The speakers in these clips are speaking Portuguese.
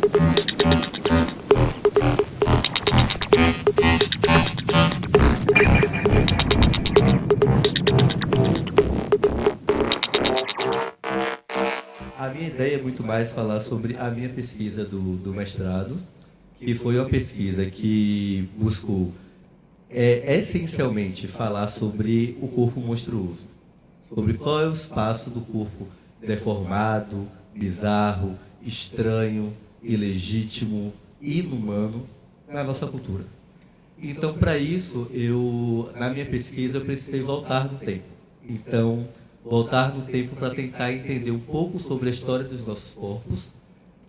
A minha ideia é muito mais falar sobre a minha pesquisa do mestrado, que foi uma pesquisa que buscou essencialmente falar sobre o corpo monstruoso, sobre qual é o espaço do corpo deformado, bizarro, estranho, ilegítimo, inumano na nossa cultura. Então, para isso, na minha pesquisa, eu precisei voltar no tempo. Então, voltar no tempo para tentar entender um pouco sobre a história dos nossos corpos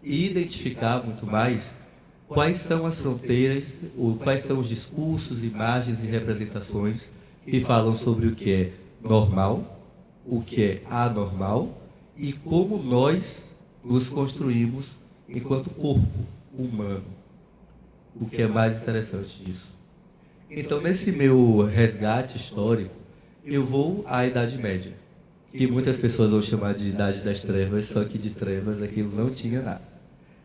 e identificar muito mais quais são as fronteiras, ou quais são os discursos, imagens e representações que falam sobre o que é normal, o que é anormal e como nós nos construímos enquanto corpo humano. O que é mais interessante disso. Então, nesse meu resgate histórico, eu vou à Idade Média, que muitas pessoas vão chamar de Idade das Trevas, só que de trevas aquilo não tinha nada.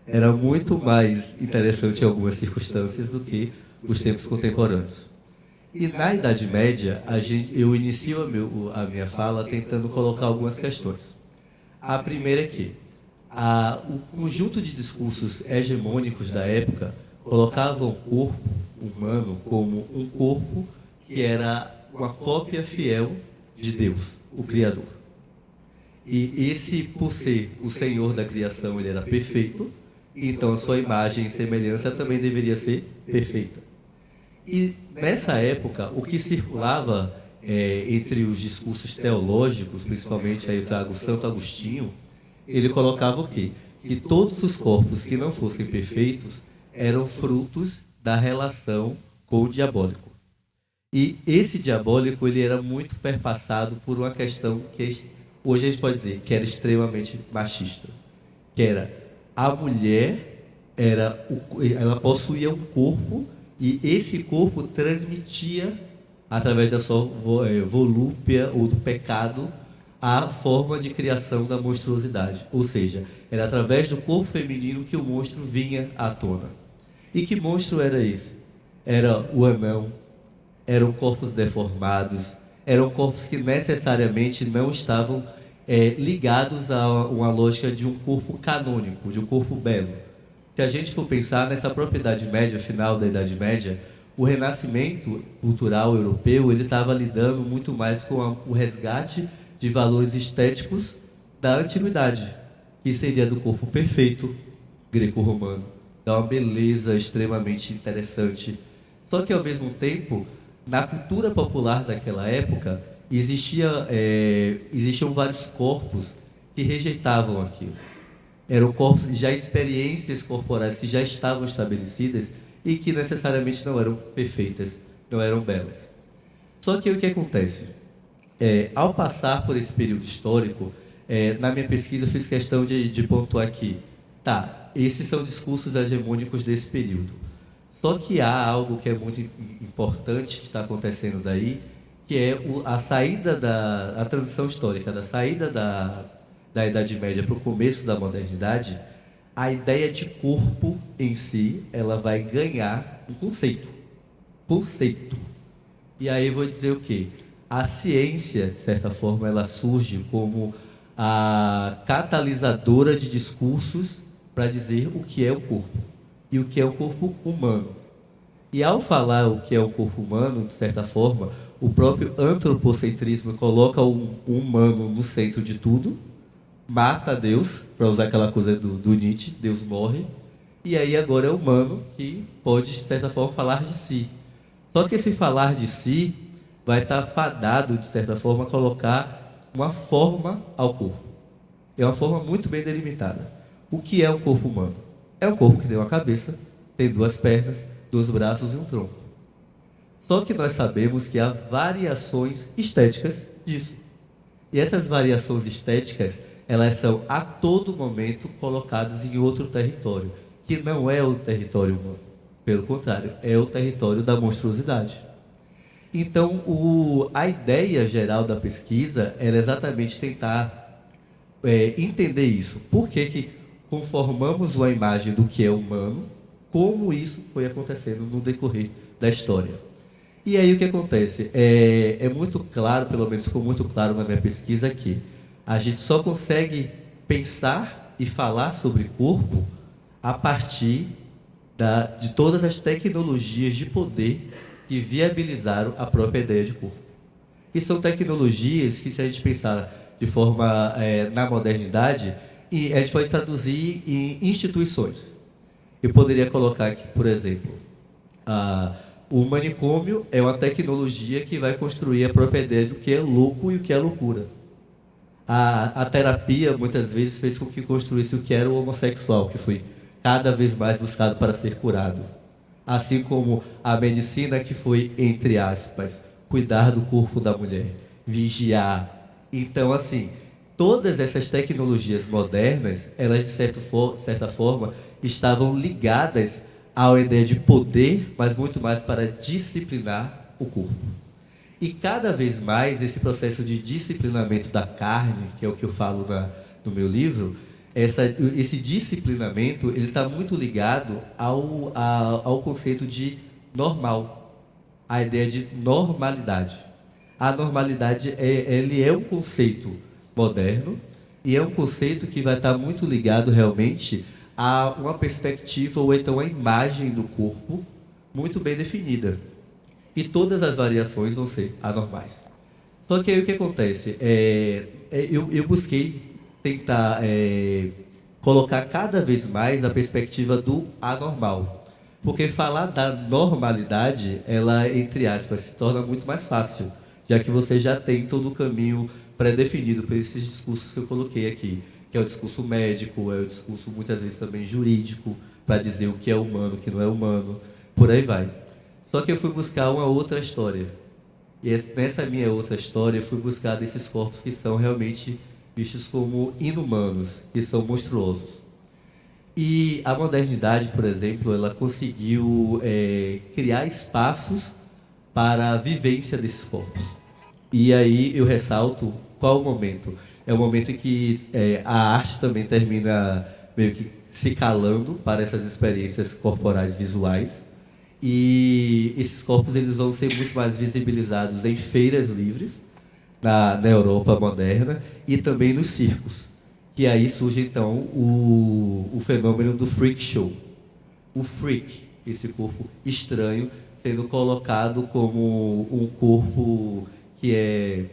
Era muito mais interessante em algumas circunstâncias do que os tempos contemporâneos. E na Idade Média, eu inicio a minha fala tentando colocar algumas questões. A primeira é que o conjunto de discursos hegemônicos da época colocavam o corpo humano como um corpo que era uma cópia fiel de Deus, o Criador. E esse, por ser o Senhor da criação, ele era perfeito, então a sua imagem e semelhança também deveria ser perfeita. E nessa época, o que circulava entre os discursos teológicos, principalmente aí eu trago Santo Agostinho, ele colocava o quê? Que todos os corpos que não fossem perfeitos eram frutos da relação com o diabólico. E esse diabólico, ele era muito perpassado por uma questão que hoje a gente pode dizer que era extremamente machista, que era a mulher, ela possuía um corpo e esse corpo transmitia, através da sua volúpia ou do pecado, a forma de criação da monstruosidade. Ou seja, era através do corpo feminino que o monstro vinha à tona. E que monstro era esse? Era o anão, eram corpos deformados, eram corpos que necessariamente não estavam ligados a uma lógica de um corpo canônico, de um corpo belo. Se a gente for pensar nessa própria Idade Média, final da Idade Média, o renascimento cultural europeu ele estava lidando muito mais com o resgate de valores estéticos da antiguidade, que seria do corpo perfeito greco-romano, dá uma beleza extremamente interessante. Só que, ao mesmo tempo, na cultura popular daquela época, existiam vários corpos que rejeitavam aquilo. Eram corpos, já experiências corporais que já estavam estabelecidas e que necessariamente não eram perfeitas, não eram belas. Só que o que acontece? Ao passar por esse período histórico, na minha pesquisa eu fiz questão de pontuar aqui. Esses são discursos hegemônicos desse período. Só que há algo que é muito importante que está acontecendo daí, que é a saída a transição histórica, da saída da Idade Média para o começo da modernidade. A ideia de corpo em si, ela vai ganhar um conceito. E aí eu vou dizer o quê? A ciência, de certa forma, ela surge como a catalisadora de discursos para dizer o que é o corpo e o que é o corpo humano. E ao falar o que é o corpo humano, de certa forma, o próprio antropocentrismo coloca o humano no centro de tudo, mata Deus, para usar aquela coisa do Nietzsche, Deus morre, e aí agora é o humano que pode, de certa forma, falar de si. Só que esse falar de si vai estar fadado, de certa forma, a colocar uma forma ao corpo. É uma forma muito bem delimitada. O que é um corpo humano? É um corpo que tem uma cabeça, tem 2 pernas, 2 braços e um tronco. Só que nós sabemos que há variações estéticas disso. E essas variações estéticas, elas são a todo momento colocadas em outro território, que não é o território humano. Pelo contrário, é o território da monstruosidade. Então, a ideia geral da pesquisa era exatamente tentar entender isso. Por que conformamos uma imagem do que é humano, como isso foi acontecendo no decorrer da história. E aí o que acontece? É muito claro, pelo menos ficou muito claro na minha pesquisa, que a gente só consegue pensar e falar sobre corpo a partir de todas as tecnologias de poder que viabilizaram a própria ideia de corpo. E são tecnologias que, se a gente pensar de forma na modernidade, a gente pode traduzir em instituições. Eu poderia colocar aqui, por exemplo, o manicômio é uma tecnologia que vai construir a própria ideia do que é louco e o que é loucura. A terapia, muitas vezes, fez com que construísse o que era o homossexual, que foi cada vez mais buscado para ser curado. Assim como a medicina, que foi, entre aspas, cuidar do corpo da mulher, vigiar. Então, assim, todas essas tecnologias modernas, elas, de certa forma, estavam ligadas à ideia de poder, mas muito mais para disciplinar o corpo. E cada vez mais esse processo de disciplinamento da carne, que é o que eu falo no meu livro, esse disciplinamento ele está muito ligado ao conceito de normal, a ideia de normalidade. A normalidade ele é um conceito moderno e é um conceito que vai estar muito ligado realmente a uma perspectiva ou então a imagem do corpo muito bem definida. E todas as variações vão ser anormais. Só que aí o que acontece? Eu busquei tentar colocar cada vez mais a perspectiva do anormal. Porque falar da normalidade, ela, entre aspas, se torna muito mais fácil, já que você já tem todo o caminho pré-definido por esses discursos que eu coloquei aqui, que é o discurso médico, é o discurso muitas vezes também jurídico, para dizer o que é humano, o que não é humano, por aí vai. Só que eu fui buscar uma outra história. E nessa minha outra história, eu fui buscar desses corpos que são realmente vistos como inumanos, que são monstruosos. E a modernidade, por exemplo, ela conseguiu criar espaços para a vivência desses corpos. E aí eu ressalto qual o momento. É o momento em que a arte também termina meio que se calando para essas experiências corporais visuais. E esses corpos eles vão ser muito mais visibilizados em feiras livres, na Europa moderna, e também nos circos. Que aí surge, então, o fenômeno do freak show. O freak, esse corpo estranho, sendo colocado como um corpo que é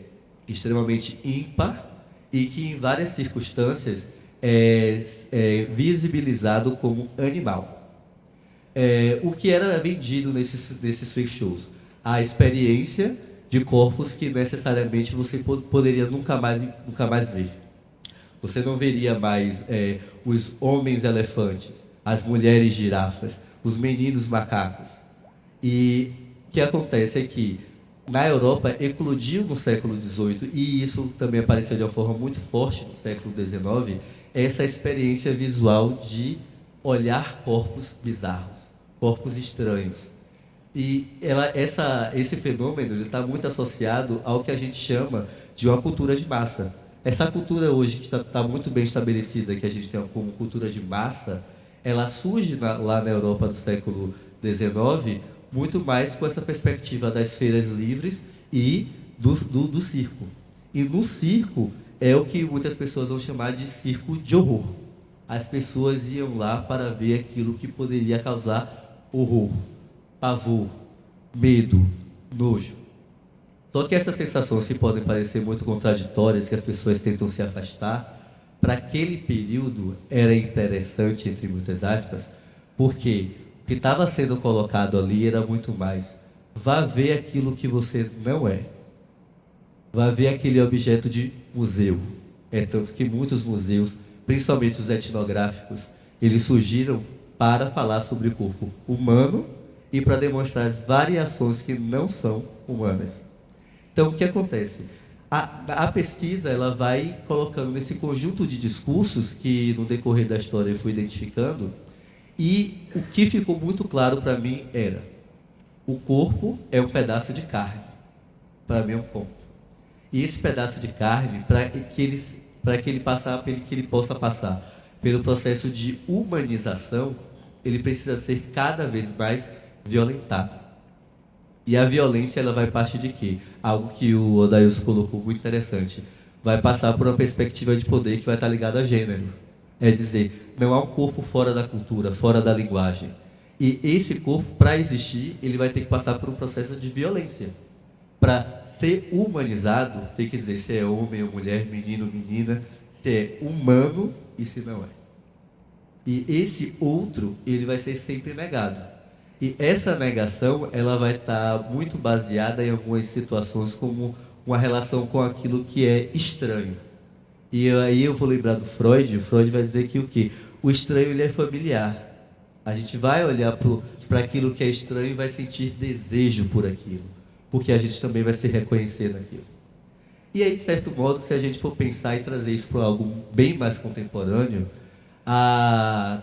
extremamente ímpar e que, em várias circunstâncias, é visibilizado como animal. O que era vendido nesses freak shows? A experiência de corpos que necessariamente você poderia nunca mais ver. Você não veria mais os homens elefantes, as mulheres girafas, os meninos macacos. E o que acontece é que na Europa eclodiu no século XVIII, e isso também apareceu de uma forma muito forte no século XIX, essa experiência visual de olhar corpos bizarros, corpos estranhos. E esse fenômeno está muito associado ao que a gente chama de uma cultura de massa. Essa cultura hoje, que está muito bem estabelecida, que a gente tem como cultura de massa, ela surge lá na Europa do século XIX, muito mais com essa perspectiva das feiras livres e do circo. E no circo é o que muitas pessoas vão chamar de circo de horror. As pessoas iam lá para ver aquilo que poderia causar horror, pavor, medo, nojo. Só que essas sensações que podem parecer muito contraditórias, que as pessoas tentam se afastar, para aquele período era interessante, entre muitas aspas, porque o que estava sendo colocado ali era muito mais: vá ver aquilo que você não é. Vá ver aquele objeto de museu. É tanto que muitos museus, principalmente os etnográficos, eles surgiram para falar sobre o corpo humano e para demonstrar as variações que não são humanas. Então, o que acontece? A pesquisa ela vai colocando nesse conjunto de discursos que, no decorrer da história, eu fui identificando, e o que ficou muito claro para mim era: o corpo é um pedaço de carne. Para mim é um ponto. E esse pedaço de carne, para que ele possa passar pelo processo de humanização, ele precisa ser cada vez mais violentado. E a violência, ela vai partir de quê? Algo que o Odailson colocou muito interessante. Vai passar por uma perspectiva de poder que vai estar ligada a gênero. É dizer, não há um corpo fora da cultura, fora da linguagem. E esse corpo, para existir, ele vai ter que passar por um processo de violência. Para ser humanizado, tem que dizer se é homem ou mulher, menino ou menina, se é humano e se não é. E esse outro, ele vai ser sempre negado. E essa negação, ela vai estar muito baseada em algumas situações como uma relação com aquilo que é estranho. E aí eu vou lembrar do Freud. O Freud vai dizer que o quê? O estranho, ele é familiar. A gente vai olhar para aquilo que é estranho e vai sentir desejo por aquilo, porque a gente também vai se reconhecer naquilo. E aí, de certo modo, se a gente for pensar e trazer isso para algo bem mais contemporâneo,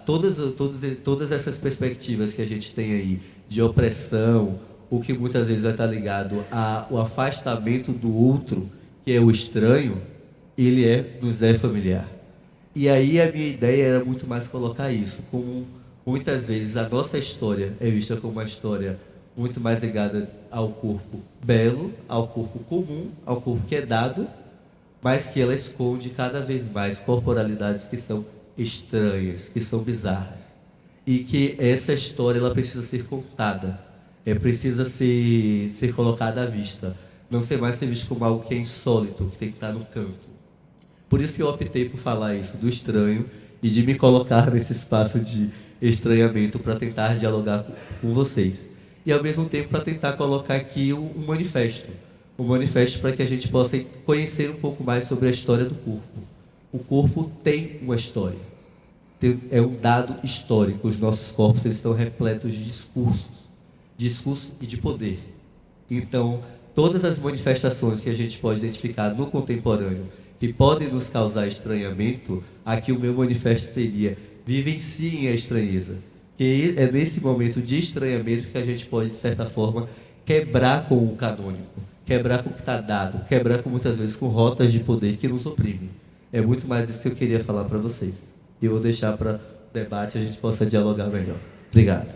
todas essas perspectivas que a gente tem aí de opressão, o que muitas vezes vai estar ligado ao afastamento do outro, que é o estranho, nos é familiar. E aí a minha ideia era muito mais colocar isso, como muitas vezes a nossa história é vista como uma história muito mais ligada ao corpo belo, ao corpo comum, ao corpo que é dado, mas que ela esconde cada vez mais corporalidades que são estranhas, que são bizarras. E que essa história, ela precisa ser contada, precisa ser colocada à vista, não ser mais ser visto como algo que é insólito, que tem que estar no canto. Por isso que eu optei por falar isso, do estranho, e de me colocar nesse espaço de estranhamento para tentar dialogar com vocês. E ao mesmo tempo para tentar colocar aqui um manifesto para que a gente possa conhecer um pouco mais sobre a história do corpo. O corpo tem uma história, é um dado histórico. Os nossos corpos, eles estão repletos de discursos e de poder. Então, todas as manifestações que a gente pode identificar no contemporâneo que podem nos causar estranhamento, aqui o meu manifesto seria: vivenciem a estranheza. Que é nesse momento de estranhamento que a gente pode, de certa forma, quebrar com o canônico, quebrar com o que está dado, quebrar com, muitas vezes, com rotas de poder que nos oprimem. É muito mais isso que eu queria falar para vocês. E eu vou deixar para o debate, a gente possa dialogar melhor. Obrigado.